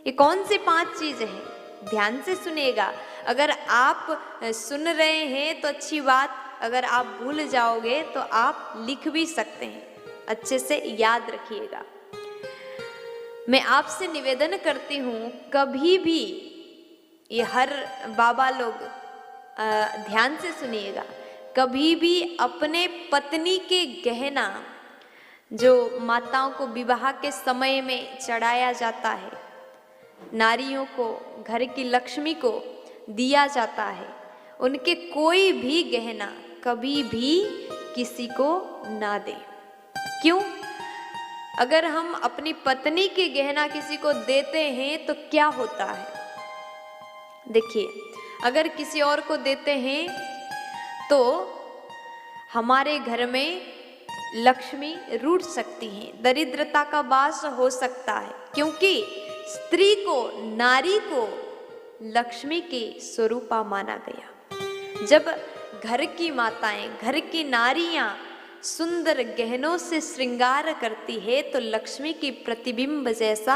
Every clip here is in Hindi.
ये कौन सी 5 चीजें हैं? ध्यान से सुनिएगा। अगर आप सुन रहे हैं तो अच्छी बात, अगर आप भूल जाओगे तो आप लिख भी सकते हैं, अच्छे से याद रखिएगा। मैं आपसे निवेदन करती हूँ, कभी भी ये हर बाबा लोग ध्यान से सुनिएगा, कभी भी अपने पत्नी के गहना जो माताओं को विवाह के समय में चढ़ाया जाता है, नारियों को, घर की लक्ष्मी को दिया जाता है, उनके कोई भी गहना कभी भी किसी को ना दे। क्यों? अगर हम अपनी पत्नी के गहना किसी को देते हैं तो क्या होता है? देखिए, अगर किसी और को देते हैं तो हमारे घर में लक्ष्मी रूठ सकती है, दरिद्रता का वास हो सकता है, क्योंकि स्त्री को, नारी को लक्ष्मी के स्वरूपा माना गया। जब घर की माताएं, घर की नारियां सुंदर गहनों से श्रृंगार करती है तो लक्ष्मी की प्रतिबिंब जैसा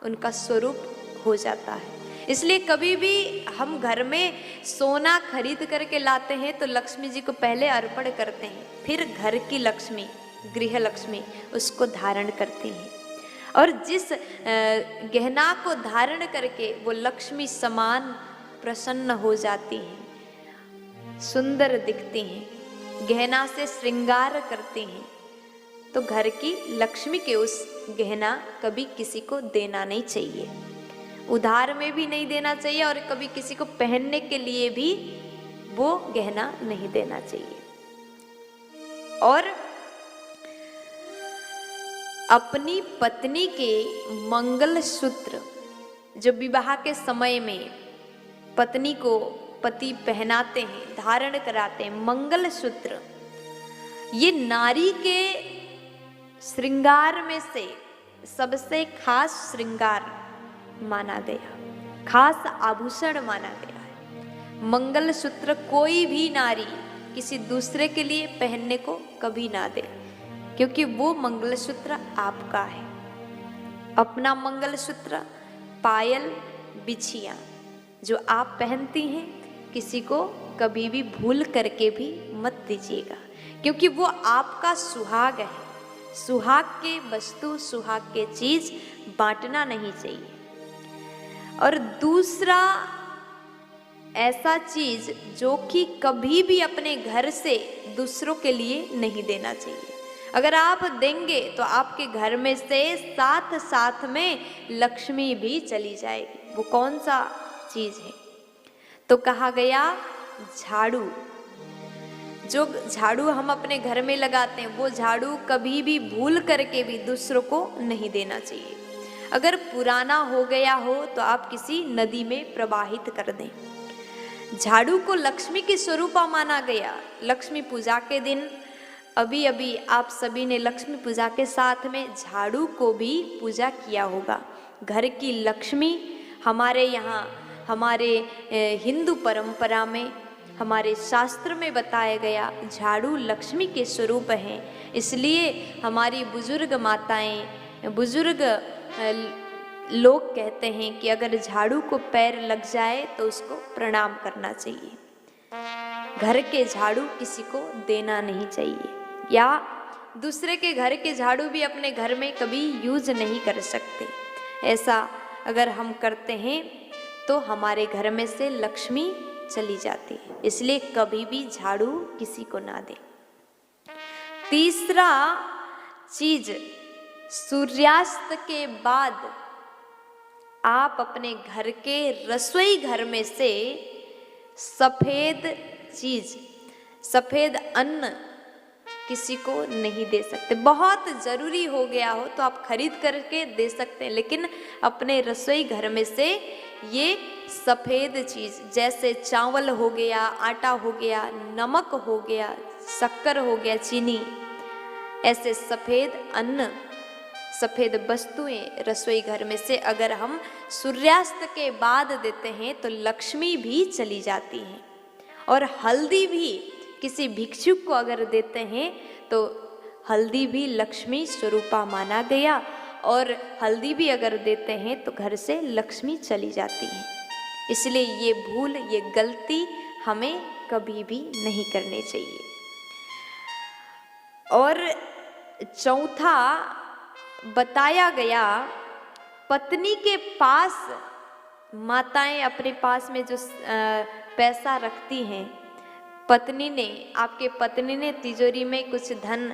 उनका स्वरूप हो जाता है। इसलिए कभी भी हम घर में सोना खरीद करके लाते हैं तो लक्ष्मी जी को पहले अर्पण करते हैं, फिर घर की लक्ष्मी, गृह लक्ष्मी उसको धारण करती हैं। और जिस गहना को धारण करके वो लक्ष्मी समान प्रसन्न हो जाती हैं, सुंदर दिखती हैं, गहना से श्रृंगार करती हैं, तो घर की लक्ष्मी के उस गहना कभी किसी को देना नहीं चाहिए, उधार में भी नहीं देना चाहिए, और कभी किसी को पहनने के लिए भी वो गहना नहीं देना चाहिए। और अपनी पत्नी के मंगल सूत्र जो विवाह के समय में पत्नी को पति पहनाते हैं, धारण कराते हैं, मंगल सूत्र, ये नारी के श्रृंगार में से सबसे खास श्रृंगार माना गया, खास आभूषण माना गया है। मंगल सूत्र कोई भी नारी किसी दूसरे के लिए पहनने को कभी ना दे, क्योंकि वो मंगलसूत्र आपका है। अपना मंगलसूत्र, पायल, बिछिया जो आप पहनती हैं, किसी को कभी भी भूल करके भी मत दीजिएगा, क्योंकि वो आपका सुहाग है। सुहाग के वस्तु, सुहाग के चीज बांटना नहीं चाहिए। और दूसरा ऐसा चीज जो कि कभी भी अपने घर से दूसरों के लिए नहीं देना चाहिए। अगर आप देंगे तो आपके घर में से साथ साथ में लक्ष्मी भी चली जाएगी। वो कौन सा चीज है? तो कहा गया झाड़ू। जो झाड़ू हम अपने घर में लगाते हैं, वो झाड़ू कभी भी भूल करके भी दूसरों को नहीं देना चाहिए। अगर पुराना हो गया हो तो आप किसी नदी में प्रवाहित कर दें। झाड़ू को लक्ष्मी के स्वरूपा माना गया। लक्ष्मी पूजा के दिन अभी अभी आप सभी ने लक्ष्मी पूजा के साथ में झाड़ू को भी पूजा किया होगा। घर की लक्ष्मी हमारे यहाँ, हमारे हिंदू परंपरा में, हमारे शास्त्र में बताया गया झाड़ू लक्ष्मी के स्वरूप हैं। इसलिए हमारी बुजुर्ग माताएं, बुजुर्ग लोग कहते हैं कि अगर झाड़ू को पैर लग जाए तो उसको प्रणाम करना चाहिए। घर के झाड़ू किसी को देना नहीं चाहिए, या दूसरे के घर के झाड़ू भी अपने घर में कभी यूज नहीं कर सकते। ऐसा अगर हम करते हैं तो हमारे घर में से लक्ष्मी चली जाती है। इसलिए कभी भी झाड़ू किसी को ना दें। तीसरा चीज, सूर्यास्त के बाद आप अपने घर के रसोई घर में से सफेद चीज, सफेद अन्न किसी को नहीं दे सकते। बहुत जरूरी हो गया हो तो आप खरीद करके दे सकते हैं, लेकिन अपने रसोई घर में से ये सफेद चीज जैसे चावल हो गया, आटा हो गया, नमक हो गया, शक्कर हो गया, चीनी, ऐसे सफेद अन्न, सफेद वस्तुएं रसोई घर में से अगर हम सूर्यास्त के बाद देते हैं तो लक्ष्मी भी चली जाती है। और हल्दी भी किसी भिक्षुक को अगर देते हैं तो हल्दी भी लक्ष्मी स्वरूपा माना गया। और हल्दी भी अगर देते हैं तो घर से लक्ष्मी चली जाती है। इसलिए ये भूल, ये गलती हमें कभी भी नहीं करनी चाहिए। और चौथा बताया गया, पत्नी के पास माताएं अपने पास में जो पैसा रखती हैं, पत्नी ने, आपके पत्नी ने तिजोरी में कुछ धन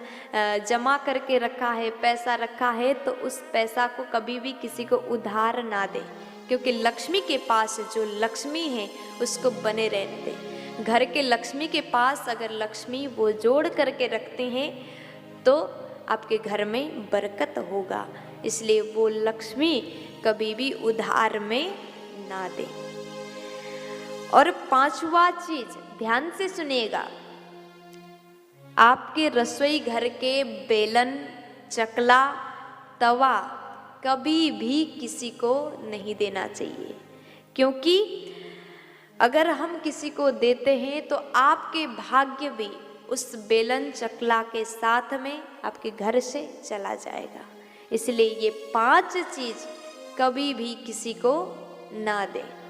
जमा करके रखा है, पैसा रखा है, तो उस पैसा को कभी भी किसी को उधार ना दे, क्योंकि लक्ष्मी के पास जो लक्ष्मी है उसको बने रहने दे। घर के लक्ष्मी के पास अगर लक्ष्मी वो जोड़ करके रखते हैं तो आपके घर में बरकत होगा। इसलिए वो लक्ष्मी कभी भी उधार में ना दे। और पांचवा चीज ध्यान से सुनिएगा, आपके रसोई घर के बेलन, चकला, तवा कभी भी किसी को नहीं देना चाहिए, क्योंकि अगर हम किसी को देते हैं तो आपके भाग्य भी उस बेलन चकला के साथ में आपके घर से चला जाएगा। इसलिए ये 5 चीज कभी भी किसी को ना दें।